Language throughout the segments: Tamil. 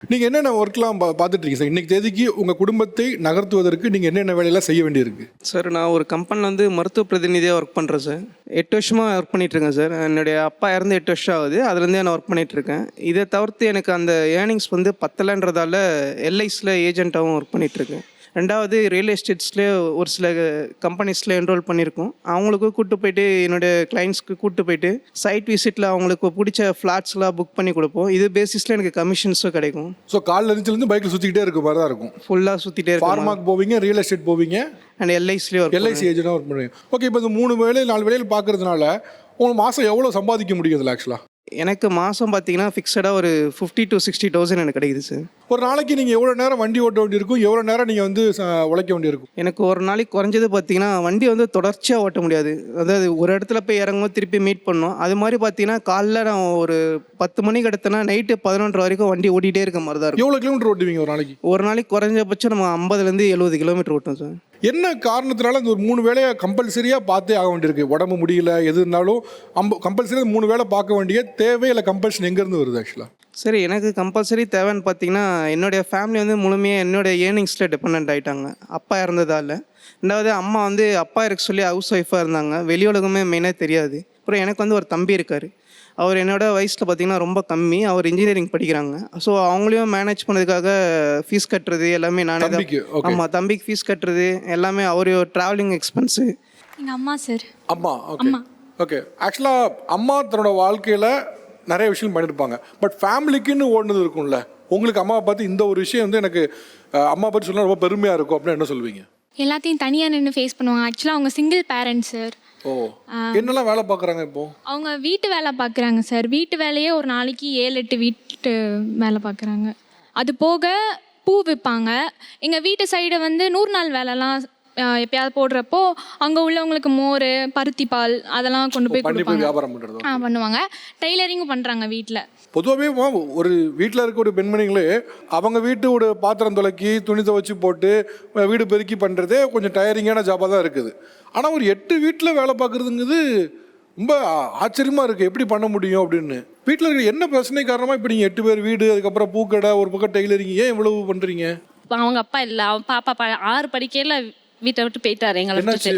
நீங்க என்னென்ன ஒர்க்லாம் பார்த்துட்டு இருக்கீங்க சார்? இன்னைக்கு தேதிக்கு உங்க குடும்பத்தை நகர்த்துவதற்கு நீங்க என்னென்ன வேலையெல்லாம் செய்ய வேண்டியிருக்கு? சார் நான் ஒரு கம்பெனியில் வந்து மருத்துவ பிரதிநிதியாக ஒர்க் பண்ணுறேன் சார். 8 வருஷமாக ஒர்க் பண்ணிகிட்ருக்கேன் சார். என்னுடைய அப்பா இறந்து 8 வருஷம் ஆகுது. அதுலேருந்தே நான் ஒர்க் பண்ணிகிட்ருக்கேன். இதை தவிர்த்து எனக்கு அந்த ஏர்னிங்ஸ் வந்து பத்தலைன்றதால எல்ஐசியில் ஏஜென்ட்டாகவும் ஒர்க் பண்ணிகிட்ருக்கேன். ரெண்டாவது ரியல் எஸ்டேட்ஸ்லேயே ஒரு சில கம்பெனிஸில் என்ரோல் பண்ணியிருக்கோம். அவங்களுக்கு கூப்பிட்டு போயிட்டு என்னுடைய கிளைண்ட்ஸ்க்கு கூப்பிட்டு போயிட்டு சைட் விசிட்டில் அவங்களுக்கு பிடிச்ச ஃப்ளாட்ஸ்லாம் புக் பண்ணி கொடுப்போம். இது பேசிஸில் எனக்கு கமிஷன்ஸும் கிடைக்கும். ஸோ காலைல இருந்துலேருந்து பைக்கில் சுற்றிக்கிட்டே இருக்க மாதிரி தான் இருக்கும். ஃபுல்லாக சுற்றிட்டே இருக்கும். ஃபார்மாக்கு போவீங்க, ரியல் எஸ்டேட் போவீங்க, அண்ட் எல்ஐசிலேயே ஒர்க் எல்ஐசி ஏஜென்ட்டாக ஒர்க் பண்ணுவீங்க. ஓகே, இப்போ இந்த 3 வேலை 4 வேலையில் பார்க்கறதுனால உங்களுக்கு மாதம் எவ்வளோ சம்பாதிக்க முடியும் இதில் ஆக்சுவலாக? எனக்கு மாதம் பார்த்தீங்கன்னா ஃபிக்ஸடாக ஒரு 50,000 to 60,000 எனக்கு கிடைக்குது சார். ஒரு நாளைக்கு நீங்கள் எவ்வளோ நேரம் வண்டி ஓட்ட வேண்டியிருக்கும், எவ்வளோ நேரம் நீங்கள் வந்து உழைக்க வேண்டியிருக்கும்? எனக்கு ஒரு நாளைக்கு குறைஞ்சது பார்த்தீங்கன்னா வண்டி வந்து தொடர்ச்சியாக ஓட்ட முடியாது. அதாவது ஒரு இடத்துல போய் இறங்கும் திருப்பி மீட் பண்ணோம். அது மாதிரி பார்த்தீங்கன்னா காலைல நான் ஒரு 10 மணிக்கு எடுத்தேன்னா நைட்டு 11 வரைக்கும் வண்டி ஓட்டிகிட்டே இருக்க மாதிரி தான் இருக்கும். எவ்வளோ கிலோமீட்டர் ஓட்டுவீங்க ஒரு நாளைக்கு? ஒரு நாளைக்கு குறைஞ்சபட்சம் நம்ம 50லேருந்து 70 கிலோமீட்டர் ஓட்டோம் சார். என்ன காரணத்தினால இந்த ஒரு 3 வேலையை கம்பல்சரியாக பார்த்தே ஆக வேண்டியிருக்கு? உடம்பு முடியல எது இருந்தாலும் கம்பல்சரியாக 3 வேலை பார்க்க வேண்டிய தேவை இல்லை கம்பல்ஷன் எங்கேருந்து வருது ஆக்சுவலாக? சரி, எனக்கு கம்பல்சரி தேவைன்னு பார்த்தீங்கன்னா என்னுடைய ஃபேமிலி வந்து முழுமையாக என்னுடைய ஏர்னிங்ஸில் டிபெண்ட் ஆகிட்டாங்க. அப்பா இறந்ததால். ரெண்டாவது அம்மா வந்து அப்பா இருக்க சொல்லி ஹவுஸ் ஒய்ஃபாக இருந்தாங்க. வெளி உலகமே மெயினாக தெரியாது. அப்புறம் எனக்கு வந்து ஒரு தம்பி இருக்கார். அவர் என்னோட வயசில் பார்த்திங்கன்னா ரொம்ப கம்மி. அவர் இன்ஜினியரிங் படிக்கிறாங்க. ஸோ அவங்களையும் மேனேஜ் பண்ணதுக்காக ஃபீஸ் கட்டுறது எல்லாமே நானே தான். ஆமாம், தம்பிக்கு ஃபீஸ் கட்டுறது எல்லாமே அவர் ட்ராவலிங் எக்ஸ்பென்ஸு. எங்கள் அம்மா சார். அம்மா. ஓகே, ஆக்சுவலாக அம்மா தன்னோட வாழ்க்கையில் நிறைய விஷயம் பண்ணியிருப்பாங்க. பட் ஃபேமிலிக்குன்னு ஓடுனது இருக்கும்ல. உங்களுக்கு அம்மாவை பார்த்து இந்த ஒரு விஷயம் வந்து எனக்கு அம்மா பற்றி சொன்னால் ரொம்ப பெருமையாக இருக்கும் அப்படின்னு என்ன சொல்லுவீங்க? எல்லாத்தையும் தனியாக நின்று ஃபேஸ் பண்ணுவாங்க. ஆக்சுவலாக அவங்க சிங்கிள் பேரண்ட்ஸ் சார். ஓ, என்னெல்லாம் வேலை பார்க்குறாங்க இப்போ? அவங்க வீட்டு வேலை பார்க்குறாங்க சார். வீட்டு வேலையே ஒரு நாளைக்கு 7-8 வீட்டு வேலை பார்க்குறாங்க. அது போக பூ விற்பாங்க. எங்கள் வீட்டு சைடு வந்து 100 நாள் வேலைலாம் எப்பயாவது போடுறப்போ அங்கே உள்ளவங்களுக்கு மோர், பருத்தி பால் அதெல்லாம் கொண்டு போய் கொடுப்பாங்க. வியாபாரம் பண்ணுறது பண்ணுவாங்க. டெய்லரிங்கும் பண்ணுறாங்க வீட்டில். பொதுவாகவே ஒரு வீட்டில் இருக்க ஒரு பெண்மணிங்களே அவங்க வீட்டோட பாத்திரம் துளக்கி துணி துவைச்சி போட்டு வீடு பெருக்கி பண்ணுறதே கொஞ்சம் டயரிங்கான ஜாபாக தான் இருக்குது. ஆனால் ஒரு 8 வீட்டில் வேலை பார்க்குறதுங்கிறது ரொம்ப ஆச்சரியமாக இருக்குது. எப்படி பண்ண முடியும் அப்படின்னு. வீட்டில் இருக்க என்ன பிரச்சனை காரணமாக இப்போ நீங்கள் 8 பேர் வீடு, அதுக்கப்புறம் பூக்கடை, ஒரு பக்கம் டெய்லரிங், ஏன் இவ்வளவு பண்ணுறீங்க? அவங்க அப்பா இல்லை, அவன் பாப்பா 6 படிக்கையில் வீட்டை விட்டு போயிட்டாரு. எங்களை விட்டு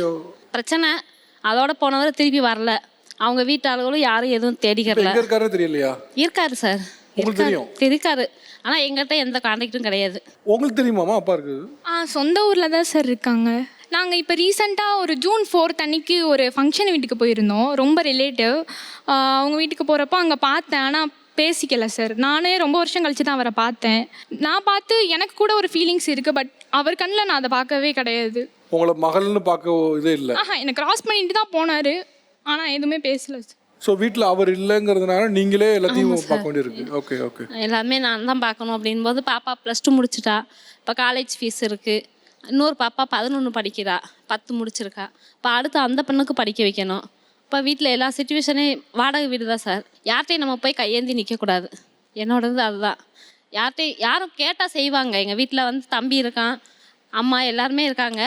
பிரச்சனை. அதோட போனவரை திருப்பி வரல. அவங்க வீட்டாளர்களும் யாரும் எதுவும் தேடிக்கிறல. தெரியலையா? இருக்காரு சார், இருக்காரு. ஆனால் எங்கள்கிட்ட எந்த கான்டாக்டும் கிடையாது. உங்களுக்கு தெரியுமாமா அப்பா இருக்கு? சொந்த ஊரில் தான் சார் இருக்காங்க. நாங்கள் இப்போ ரீசெண்டாக ஒரு June 4 அன்னைக்கு ஒரு ஃபங்க்ஷன் வீட்டுக்கு போயிருந்தோம். ரொம்ப ரிலேட்டிவ். அவங்க வீட்டுக்கு போகிறப்போ அங்கே பார்த்தேன். ஆனால் பேசிக்கல சார். நானே ரொம்ப வருஷம் கழிச்சு தான் அவரை பார்த்தேன். நான் பார்த்து எனக்கு கூட ஒரு ஃபீலிங்ஸ் இருக்குது. பட் அவர் கண்ணில் நான் அதை பார்க்கவே கிடையாது. உங்களை மகள்னு பார்க்க இதே இல்லை? என்னை கிராஸ் பண்ணிட்டு தான் போனார். ஆனால் எதுவுமே பேசலை சார். ஸோ வீட்டில் அவர் இல்லைங்கிறதுனால நீங்களே எல்லாத்தையும் பார்க்க வேண்டியிருக்கு. Okay okay. எல்லாமே நான் தான் பார்க்கணும் அப்படின் போது பாப்பா +2 முடிச்சிட்டா. இப்போ காலேஜ் ஃபீஸ் இருக்குது. இன்னொரு பாப்பா 11 படிக்கிறா, 10 முடிச்சிருக்கா. இப்போ அடுத்து அந்த பெண்ணுக்கு படிக்க வைக்கணும். இப்போ வீட்டில் எல்லா சிச்சுவேஷனே வாடகை வீடு தான் சார். யார்கிட்டையும் நம்ம போய் கையேந்தி நிற்கக்கூடாது. என்னோடது அதுதான். யாரும் கேட்டால் செய்வாங்க. எங்கள் வீட்டில் வந்து தம்பி இருக்கான், அம்மா எல்லாருமே இருக்காங்க.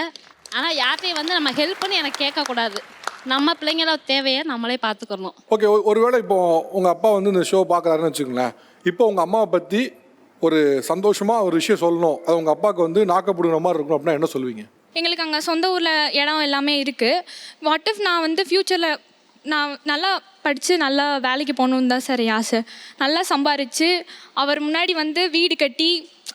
ஆனால் யார்கிட்டையும் வந்து நம்ம ஹெல்ப் பண்ணி எனக்கு கேட்கக்கூடாது. நம்ம பிள்ளைங்கள தேவையை நம்மளே பார்த்துக்கணும். ஓகே, ஒருவேளை இப்போ உங்கள் அப்பா வந்து இந்த ஷோ பார்க்குறாருன்னு வச்சுக்கோங்களேன். இப்போ உங்கள் அம்மாவை பற்றி ஒரு சந்தோஷமாக ஒரு விஷயம் சொல்லணும், அது உங்கள் அப்பாவுக்கு வந்து நாக்கப்படுகிற மாதிரி இருக்கணும் அப்படின்னா என்ன சொல்லுவீங்க? எங்களுக்கு அங்கே சொந்த ஊரில் இடம் எல்லாமே இருக்குது. வாட் இஃப் நான் வந்து ஃப்யூச்சரில் நான் நல்லா படித்து நல்லா வேலைக்கு போகணுன்னு தான் சார் ஆசை. நல்லா சம்பாரித்து அவர் முன்னாடி வந்து வீடு கட்டி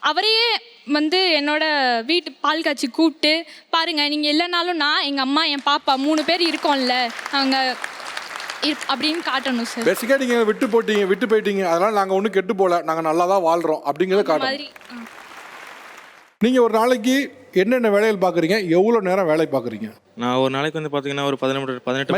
அவரையே வந்து என்னோட வீட்டு பால் காய்ச்சி கூப்பிட்டு பாருங்கள், நீங்கள் இல்லைனாலும் நான், எங்கள் அம்மா, என் பாப்பா 3 பேர் இருக்கோம்ல நாங்கள் அப்படின்னு காட்டணும் சார். பேசிக்காக நீங்கள் விட்டு போயிட்டீங்க, அதனால் நாங்கள் ஒன்றும் கெட்டு போகல, நாங்கள் நல்லா தான் வாழ்கிறோம் அப்படிங்கிறத காட்டணும். நீங்கள் ஒரு நாளைக்கு என்னென்ன வேலைகள் பார்க்குறீங்க, எவ்வளோ நேரம் வேலை பார்க்குறீங்க? நான் ஒரு நாளைக்கு வந்து பார்த்தீங்கன்னா ஒரு 18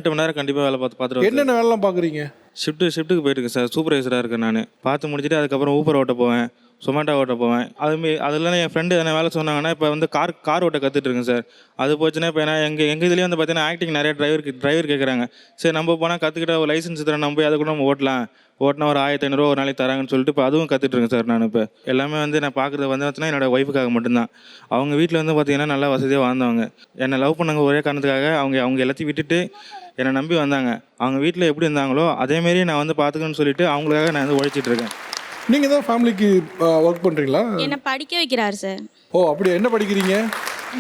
மணி நேரம் கண்டிப்பாக வேலை பார்த்துருவேன். என்னென்ன வேலைலாம் பார்க்குறீங்க? ஷிஃப்ட்டுக்கு போயிட்டுருக்கேன் சார். சூப்பர்வைசராக இருக்கேன் நான். பார்த்து முடிச்சுட்டு அதுக்கப்புறம் ஊபர் ஓட்ட போவேன், சொமேட்டோ ஓட்ட போவேன். அதுமாரி அதெல்லாம் என் ஃப்ரெண்டு எதனா வேலை சொன்னாங்கன்னா இப்போ வந்து கார் ஓட்ட கற்றுட்ருக்கேன் சார். அது போச்சுன்னா இப்போ ஏன்னா எங்கள் இதுலேயே வந்து பார்த்தீங்கன்னா ஆக்டிங் நிறைய டிரைவர் கேட்குறாங்க. சரி நம்ம போனால் கற்றுக்கிட்ட ஒரு லைசன்ஸ் தரேன், நம்ம போய் அதை கூட நம்ம ஓட்டினா ஒரு 1500 ஒரு நாளைக்கு தராங்கன்னு சொல்லிட்டு இப்போ அதுவும் கற்றுட்ருக்கேன் சார். நான் இப்போ எல்லாமே வந்து நான் பார்க்குறது வந்து பார்த்தீங்கன்னா என்னோட ஒய்ஃபுக்காக மட்டும்தான். அவங்க வீட்டில் வந்து பார்த்தீங்கன்னா நல்லா வசதியாக வாழ்ந்தவங்க. என்னை லவ் பண்ணாங்க ஒரே காரணத்துக்காக. அவங்க எல்லாத்தையும் விட்டுட்டு என்னை நம்பி வந்தாங்க. அவங்க வீட்டில் எப்படி இருந்தாங்களோ அதேமாரி நான் வந்து பார்த்துக்கணும்னு சொல்லிட்டு அவங்களுக்காக நான் வந்து உழைச்சிட்ருக்கேன். நீங்கள் தான் ஃபேமிலிக்கு ஒர்க் பண்ணுறீங்களா? என்னை படிக்க வைக்கிறாரு சார். ஓ அப்படியா, என்ன படிக்கிறீங்க?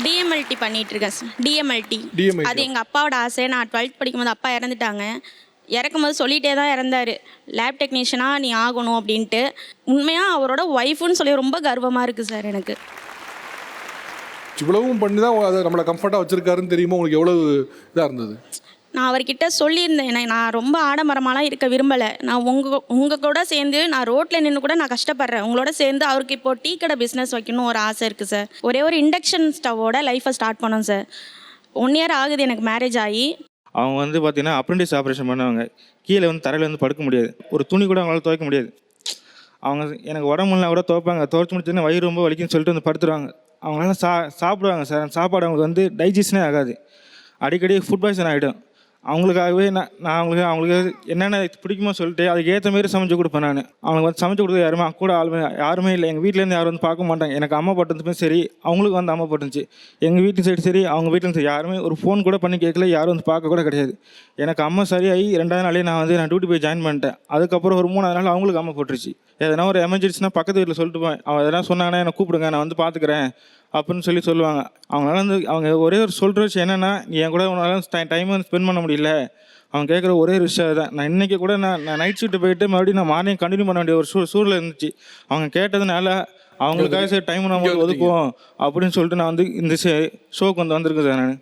டிஎம்எல்டி பண்ணிட்டு இருக்கேன் சார். DMLT DMLT. அது எங்கள் அப்பாவோட ஆசை. நான் 12th படிக்கும்போது அப்பா இறந்துட்டாங்க. இறக்கும்போது சொல்லிகிட்டே தான் இறந்தார், லேப் டெக்னீஷியனாக நீ ஆகணும் அப்படின்ட்டு. உண்மையாக அவரோட ஒய்ஃபுன்னு சொல்லி ரொம்ப கர்வமாக இருக்குது சார் எனக்கு. இவ்வளவும் பண்ணி தான் அதை நம்மளை கம்ஃபர்ட்டாக வச்சுருக்காருன்னு தெரியுமா உங்களுக்கு? எவ்வளோ இதாக இருந்தது? நான் அவர்கிட்ட சொல்லியிருந்தேன், நான் ரொம்ப ஆடம்பரமாலாம் இருக்க விரும்பலை. நான் உங்கள் கூட சேர்ந்து நான் ரோட்டில் நின்று கூட நான் கஷ்டப்படுறேன். உங்களோட சேர்ந்து அவருக்கு இப்போ டீ கடை பிஸ்னஸ் வைக்கணும் ஒரு ஆசை இருக்குது சார். ஒரே ஒரு இண்டக்ஷன் ஸ்டவ்வோட லைஃப்பை ஸ்டார்ட் பண்ணோம் சார். 1 year ஆகுது எனக்கு மேரேஜ் ஆகி. அவங்க வந்து பார்த்தீங்கன்னா அப்ரெண்டிஸ் ஆப்ரேஷன் பண்ணுவாங்க. கீழே வந்து தரையில் வந்து படுக்க முடியாது. ஒரு துணி கூட அவங்களால துவைக்க முடியாது. அவங்க எனக்கு உடம்புலாம் கூட துவைப்பாங்க. துவைச்சி முடிச்சோன்னா வயிறு ரொம்ப வலிக்குன்னு சொல்லிட்டு வந்து படுத்துருவாங்க. அவங்களால சாப்பிடுவாங்க சார். அந்த சாப்பாடு அவங்களுக்கு வந்து டைஜஷனே ஆகாது. அடிக்கடி ஃபுட் பாய்சன் ஆகிடும். அவங்களுக்காகவே நான் அவங்களுக்கு என்னென்ன பிடிக்குமோ சொல்லிட்டு அதுக்கு ஏற்ற மாரி சமைச்சு கொடுப்பேன். நான் அவங்களுக்கு வந்து சமைச்சு கொடுத்தது யாருமே இல்லை. எங்கள் வீட்டிலேருந்து யாரும் வந்து பார்க்க மாட்டாங்க. எனக்கு அம்மா போட்டதுமே சரி, அவங்களுக்கு வந்து அம்மா போட்டுருந்துச்சு. எங்கள் வீட்டு சைடு சரி, அவங்க வீட்டில் சரி, யாருமே ஒரு ஃபோன் கூட பண்ணி கேட்கல. யாரும் வந்து பார்க்க கூட கிடையாது. எனக்கு அம்மா சரியாகி 2வது நாளே நான் டியூட்டி போய் ஜாயின் பண்ணிட்டேன். அதுக்கப்புறம் ஒரு 3வது நாள் அவங்களுக்கு அம்மா போட்டுருச்சு. எதனா ஒரு எமர்ஜென்சினா பக்கத்து வீட்டில் சொல்லிட்டு போவேன். அவன் எதனா சொன்னாங்கன்னா என்னை கூப்பிடுங்க, நான் வந்து பார்த்துக்கிறேன் அப்படின்னு சொல்லுவாங்க. அவங்களால வந்து அவங்க ஒரே ஒரு சொல்கிற விஷயம் என்னென்னா, நீ என் கூட உன்னால டைம் வந்து ஸ்பெண்ட் பண்ண முடியல. அவங்க கேட்குற ஒரே ஒரு விஷயம் தான். நான் இன்றைக்கி கூட நான் நைட் ஷிஃப்ட்டு போயிட்டு மறுபடியும் நான் மார்னிங் கண்டினியூ பண்ண வேண்டிய ஒரு சூழல் இருந்துச்சு. அவங்க கேட்டதுனால அவங்களுக்காக சரி டைம் நம்ம ஒதுக்குவோம் அப்படின்னு சொல்லிட்டு நான் வந்து இந்த ஷோக்கு வந்திருக்கேன் சார். நான்